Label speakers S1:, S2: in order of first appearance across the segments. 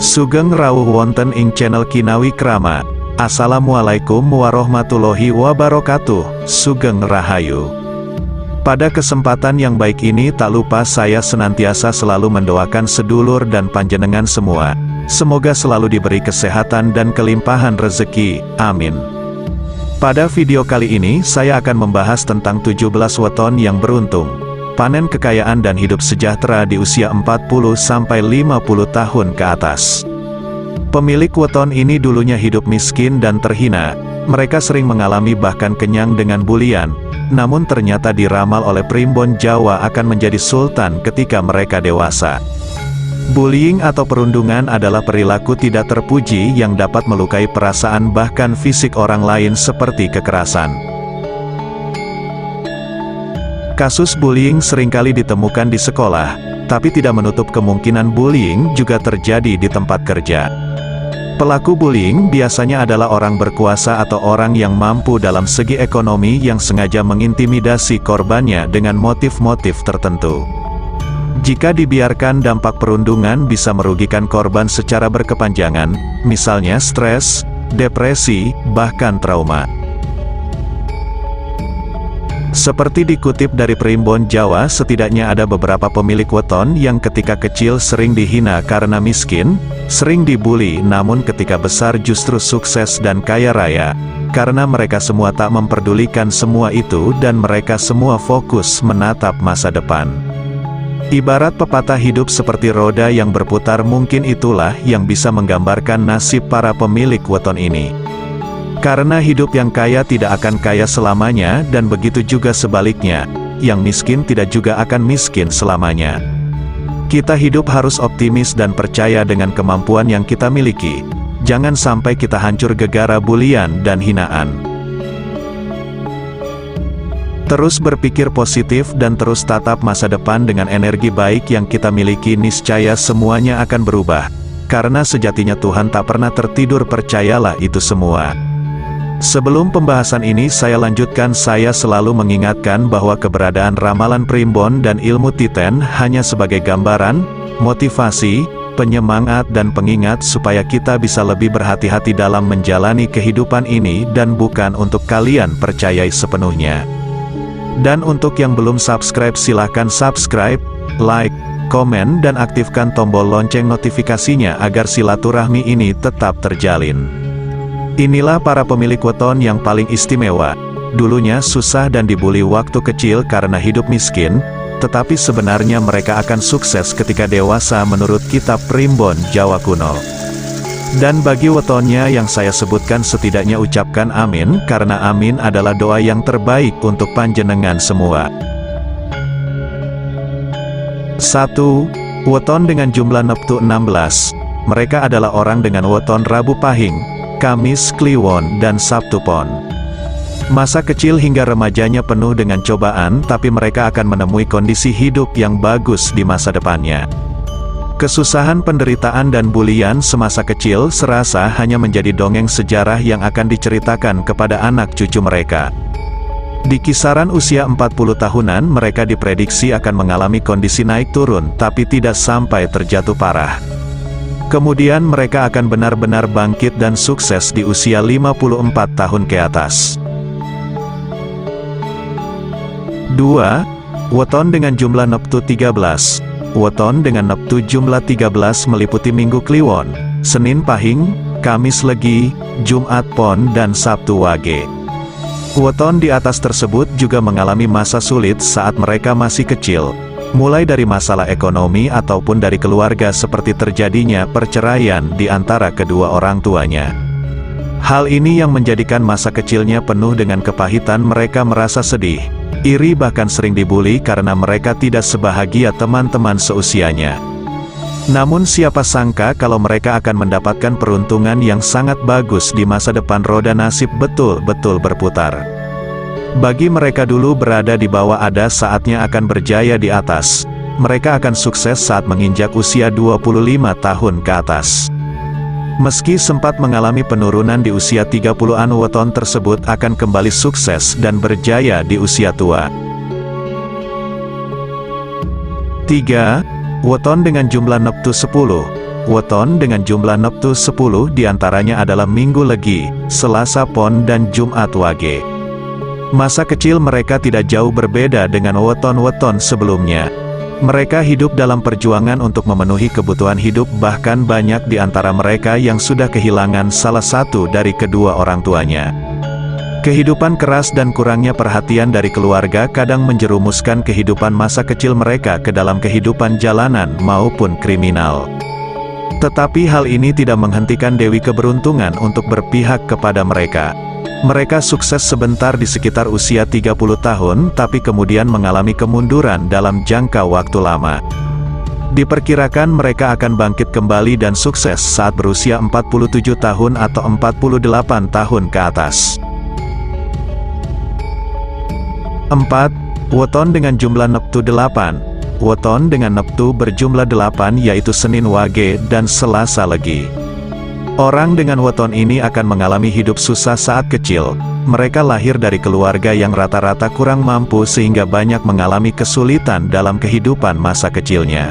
S1: Sugeng rawuh wonten ing channel Kinawi Krama. Assalamualaikum warahmatullahi wabarakatuh. Sugeng Rahayu. Pada kesempatan yang baik ini tak lupa saya senantiasa selalu mendoakan sedulur dan panjenengan semua. Semoga selalu diberi kesehatan dan kelimpahan rezeki. Amin. Pada video kali ini saya akan membahas tentang 17 weton yang beruntung. Panen kekayaan dan hidup sejahtera di usia 40-50 tahun ke atas. Pemilik weton ini dulunya hidup miskin dan terhina. Mereka sering mengalami bahkan kenyang dengan bulian, namun ternyata diramal oleh primbon Jawa akan menjadi sultan ketika mereka dewasa. Bullying atau perundungan adalah perilaku tidak terpuji yang dapat melukai perasaan bahkan fisik orang lain seperti kekerasan. Kasus bullying seringkali ditemukan di sekolah, tapi tidak menutup kemungkinan bullying juga terjadi di tempat kerja. Pelaku bullying biasanya adalah orang berkuasa atau orang yang mampu dalam segi ekonomi yang sengaja mengintimidasi korbannya dengan motif-motif tertentu. Jika dibiarkan, dampak perundungan bisa merugikan korban secara berkepanjangan, misalnya stres, depresi, bahkan trauma. Seperti dikutip dari Primbon Jawa, setidaknya ada beberapa pemilik weton yang ketika kecil sering dihina karena miskin, sering dibully, namun ketika besar justru sukses dan kaya raya, karena mereka semua tak memperdulikan semua itu dan mereka semua fokus menatap masa depan. Ibarat pepatah hidup seperti roda yang berputar, mungkin itulah yang bisa menggambarkan nasib para pemilik weton ini. Karena hidup yang kaya tidak akan kaya selamanya, dan begitu juga sebaliknya, yang miskin tidak juga akan miskin selamanya. Kita hidup harus optimis dan percaya dengan kemampuan yang kita miliki. Jangan sampai kita hancur gegara bulian dan hinaan. Terus berpikir positif dan terus tatap masa depan dengan energi baik yang kita miliki, niscaya semuanya akan berubah. Karena sejatinya Tuhan tak pernah tertidur, percayalah itu semua. Sebelum pembahasan ini saya lanjutkan, saya selalu mengingatkan bahwa keberadaan ramalan primbon dan ilmu titen hanya sebagai gambaran, motivasi, penyemangat dan pengingat supaya kita bisa lebih berhati-hati dalam menjalani kehidupan ini dan bukan untuk kalian percayai sepenuhnya. Dan untuk yang belum subscribe, silahkan subscribe, like, komen dan aktifkan tombol lonceng notifikasinya agar silaturahmi ini tetap terjalin. Inilah para pemilik weton yang paling istimewa. Dulunya susah dan dibully waktu kecil karena hidup miskin, tetapi sebenarnya mereka akan sukses ketika dewasa menurut kitab Primbon Jawa kuno. Dan bagi wetonnya yang saya sebutkan, setidaknya ucapkan amin, karena amin adalah doa yang terbaik untuk panjenengan semua. 1. Weton dengan jumlah neptu 16. Mereka adalah orang dengan weton Rabu Pahing, Kamis Kliwon dan Sabtu Pon. Masa kecil hingga remajanya penuh dengan cobaan, tapi mereka akan menemui kondisi hidup yang bagus di masa depannya. Kesusahan, penderitaan dan bulian semasa kecil serasa hanya menjadi dongeng sejarah yang akan diceritakan kepada anak cucu mereka. Di kisaran usia 40 tahunan mereka diprediksi akan mengalami kondisi naik turun, tapi tidak sampai terjatuh parah. Kemudian mereka akan benar-benar bangkit dan sukses di usia 54 tahun ke atas. 2. Weton dengan jumlah neptu 13. Weton dengan neptu jumlah 13 meliputi Minggu Kliwon, Senin Pahing, Kamis Legi, Jumat Pon dan Sabtu Wage. Weton di atas tersebut juga mengalami masa sulit saat mereka masih kecil, mulai dari masalah ekonomi ataupun dari keluarga seperti terjadinya perceraian di antara kedua orang tuanya. Hal ini yang menjadikan masa kecilnya penuh dengan kepahitan. Mereka merasa sedih, iri bahkan sering dibully karena mereka tidak sebahagia teman-teman seusianya. Namun siapa sangka kalau mereka akan mendapatkan peruntungan yang sangat bagus di masa depan. Roda nasib betul-betul berputar. Bagi mereka dulu berada di bawah, ada saatnya akan berjaya di atas. Mereka akan sukses saat menginjak usia 25 tahun ke atas. Meski sempat mengalami penurunan di usia 30-an, weton tersebut akan kembali sukses dan berjaya di usia tua. 3. Weton dengan jumlah neptu 10. Weton dengan jumlah neptu 10 diantaranya adalah Minggu Legi, Selasa Pon dan Jumat Wage. Masa kecil mereka tidak jauh berbeda dengan weton-weton sebelumnya. Mereka hidup dalam perjuangan untuk memenuhi kebutuhan hidup, bahkan banyak di antara mereka yang sudah kehilangan salah satu dari kedua orang tuanya. Kehidupan keras dan kurangnya perhatian dari keluarga kadang menjerumuskan kehidupan masa kecil mereka ke dalam kehidupan jalanan maupun kriminal. Tetapi hal ini tidak menghentikan Dewi Keberuntungan untuk berpihak kepada mereka. Mereka sukses sebentar di sekitar usia 30 tahun, tapi kemudian mengalami kemunduran dalam jangka waktu lama. Diperkirakan mereka akan bangkit kembali dan sukses saat berusia 47 tahun atau 48 tahun ke atas. 4. Weton dengan jumlah neptu 8. Weton dengan neptu berjumlah 8 yaitu Senin Wage dan Selasa Legi. Orang dengan weton ini akan mengalami hidup susah saat kecil. Mereka lahir dari keluarga yang rata-rata kurang mampu sehingga banyak mengalami kesulitan dalam kehidupan masa kecilnya.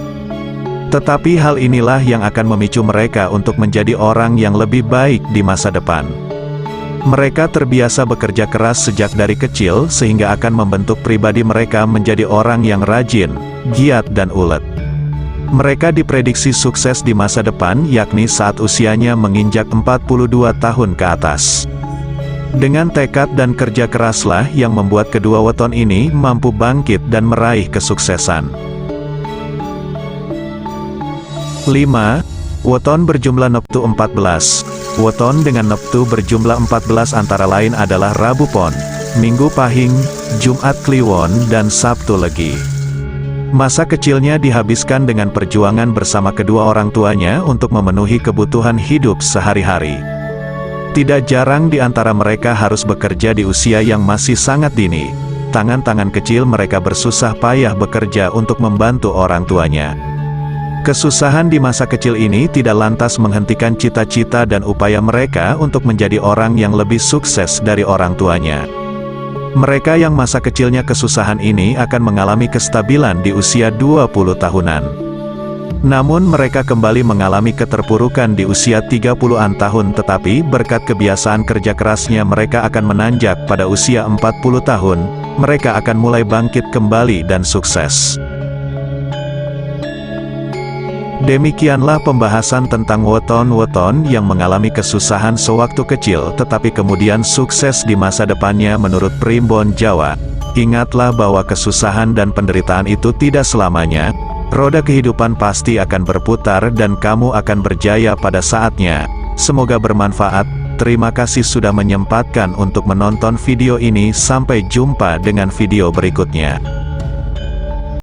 S1: Tetapi hal inilah yang akan memicu mereka untuk menjadi orang yang lebih baik di masa depan. Mereka terbiasa bekerja keras sejak dari kecil sehingga akan membentuk pribadi mereka menjadi orang yang rajin, giat dan ulet. Mereka diprediksi sukses di masa depan yakni saat usianya menginjak 42 tahun ke atas. Dengan tekad dan kerja keraslah yang membuat kedua weton ini mampu bangkit dan meraih kesuksesan. 5. Weton berjumlah neptu 14. Weton dengan neptu berjumlah 14 antara lain adalah Rabu Pon, Minggu Pahing, Jumat Kliwon dan Sabtu Legi. Masa kecilnya dihabiskan dengan perjuangan bersama kedua orang tuanya untuk memenuhi kebutuhan hidup sehari-hari. Tidak jarang di antara mereka harus bekerja di usia yang masih sangat dini. Tangan-tangan kecil mereka bersusah payah bekerja untuk membantu orang tuanya. Kesusahan di masa kecil ini tidak lantas menghentikan cita-cita dan upaya mereka untuk menjadi orang yang lebih sukses dari orang tuanya. Mereka yang masa kecilnya kesusahan ini akan mengalami kestabilan di usia 20 tahunan. Namun mereka kembali mengalami keterpurukan di usia 30-an tahun, tetapi berkat kebiasaan kerja kerasnya mereka akan menanjak pada usia 40 tahun, mereka akan mulai bangkit kembali dan sukses. Demikianlah pembahasan tentang weton-weton yang mengalami kesusahan sewaktu kecil tetapi kemudian sukses di masa depannya menurut Primbon Jawa. Ingatlah bahwa kesusahan dan penderitaan itu tidak selamanya. Roda kehidupan pasti akan berputar dan kamu akan berjaya pada saatnya. Semoga bermanfaat. Terima kasih sudah menyempatkan untuk menonton video ini. Sampai jumpa dengan video berikutnya.